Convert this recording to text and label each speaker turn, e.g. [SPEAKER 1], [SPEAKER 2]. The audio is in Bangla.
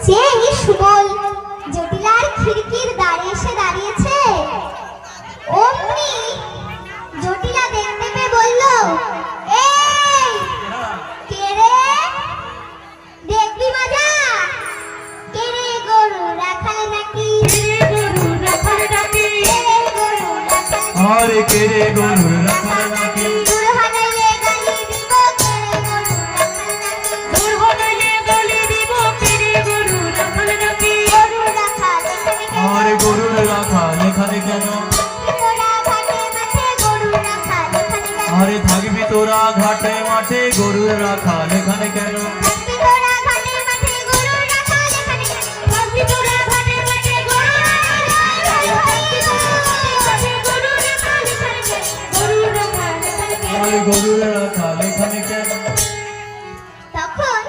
[SPEAKER 1] সেই সুবল জটিলার খিড়কির দ্বারে এসে দাঁড়িয়েছে। অমনি জটিলা দেখতে পেয়ে বলল, এই কে রে? দেখবি মজা? কে রে গরু রাখাল নাকি?
[SPEAKER 2] আরে কে রে গরু রাখাল নাকি? আরে গরুর রাখাল এখানে কেন? আরে থাকবি তোরা ঘাটে মাঠে গরুর রাখাল এখানে কেন? আরে গরুর